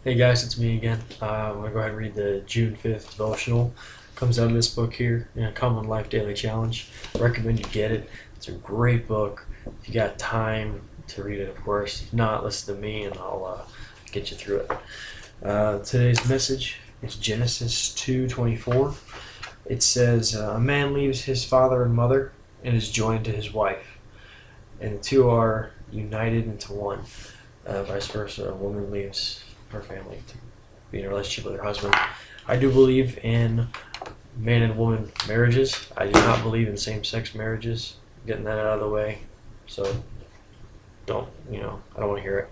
Hey guys, it's me again. I'm going to go ahead and read the June 5th Devotional. Comes out of this book here, Common Life Daily Challenge. I recommend you get it. It's a great book. If you got time to read it, of course. If not, listen to me and I'll get you through it. Today's message is Genesis 2:24. It says, a man leaves his father and mother and is joined to his wife, and the two are united into one. Vice versa, a woman leaves her family to be in a relationship with her husband. I do believe in man and woman marriages. I do not believe in same-sex marriages. Getting that out of the way, so I don't want to hear it.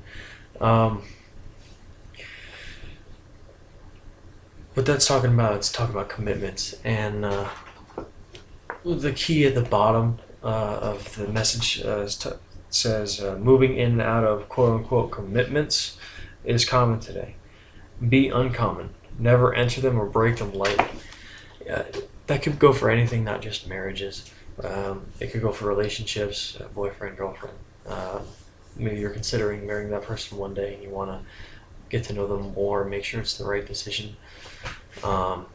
What that's talking about, it's talking about commitments, and the key at the bottom of the message says moving in and out of quote-unquote commitments is common today. Be uncommon. Never enter them or break them lightly. That could go for anything, not just marriages. It could go for relationships, boyfriend, girlfriend. Maybe you're considering marrying that person one day and you want to get to know them more, make sure it's the right decision. Or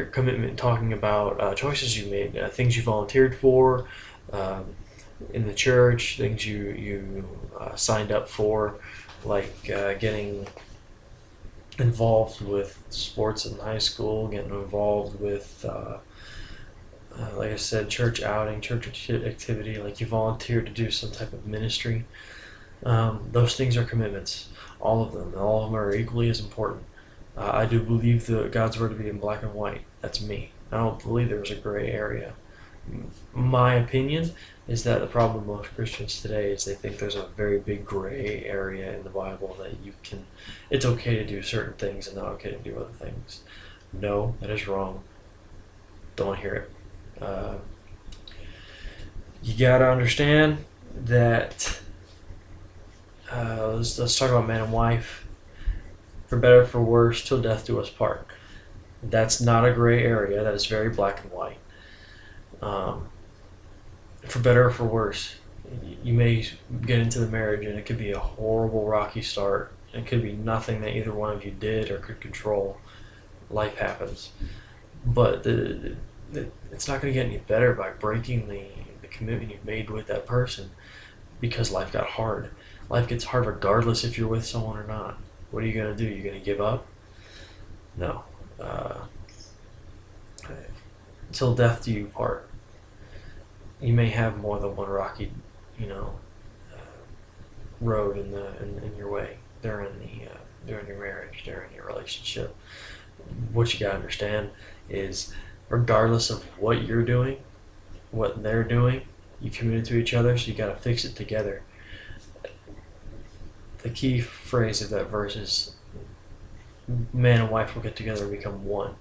commitment, talking about choices you made, things you volunteered for in the church, things you signed up for, like getting involved with sports in high school, getting involved with, like I said, church outing, church activity, like you volunteered to do some type of ministry. Those things are commitments, all of them. All of them are equally as important. I do believe God's word to be in black and white. That's me. I don't believe there's a gray area. My opinion is that the problem with most Christians today is they think there's a very big gray area in the Bible that it's okay to do certain things and not okay to do other things. No, that is wrong. Don't want to hear it. You gotta understand that. Let's talk about man and wife. For better or for worse, till death do us part. That's not a gray area. That is very black and white. For better or for worse, you may get into the marriage and it could be a horrible, rocky start. It could be nothing that either one of you did or could control. Life happens. But it's not going to get any better by breaking the commitment you've made with that person because life got hard. Life gets hard regardless if you're with someone or not. What are you going to do? You're going to give up? No. Till death do you part. You may have more than one rocky, road in your way during your marriage, during your relationship. What you gotta understand is, regardless of what you're doing, what they're doing, you committed to each other, so you gotta fix it together. The key phrase of that verse is, man and wife will get together and become one.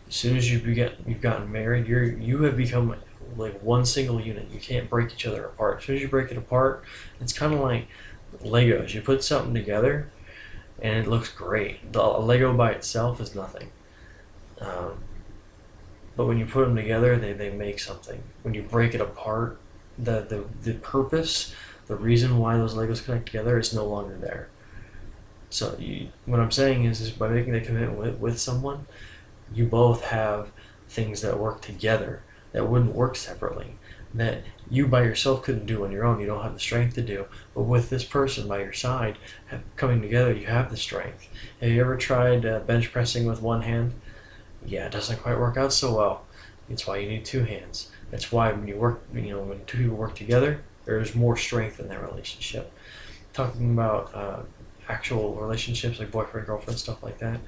As soon as you've gotten married, you have become like one single unit. You can't break each other apart. As soon as you break it apart, it's kind of like Legos. You put something together, and it looks great. A Lego by itself is nothing. But when you put them together, they make something. When you break it apart, the purpose, the reason why those Legos connect together is no longer there. So what I'm saying is by making the commitment with someone, you both have things that work together that wouldn't work separately, that you by yourself couldn't do on your own. You don't have the strength to do, but with this person by your side coming together, you have the strength. Have you ever tried bench pressing with one hand? Yeah, it doesn't quite work out so well. It's why you need two hands. That's why when when two people work together, there's more strength in that relationship. Talking about actual relationships like boyfriend, girlfriend, stuff like that.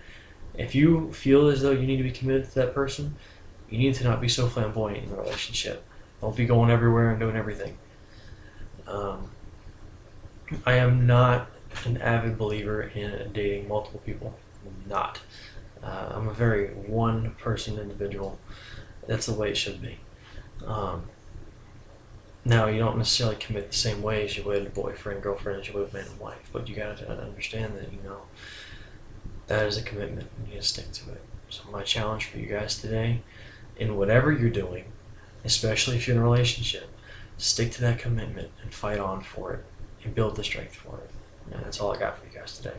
If you feel as though you need to be committed to that person, you need to not be so flamboyant in the relationship. Don't be going everywhere and doing everything. I am not an avid believer in dating multiple people. I'm not. I'm a very one-person individual. That's the way it should be. Now, you don't necessarily commit the same way as you would a boyfriend, girlfriend, as you would man and wife, but you gotta understand that, that is a commitment. You need to stick to it. So my challenge for you guys today, in whatever you're doing, especially if you're in a relationship, stick to that commitment and fight on for it and build the strength for it. And that's all I got for you guys today.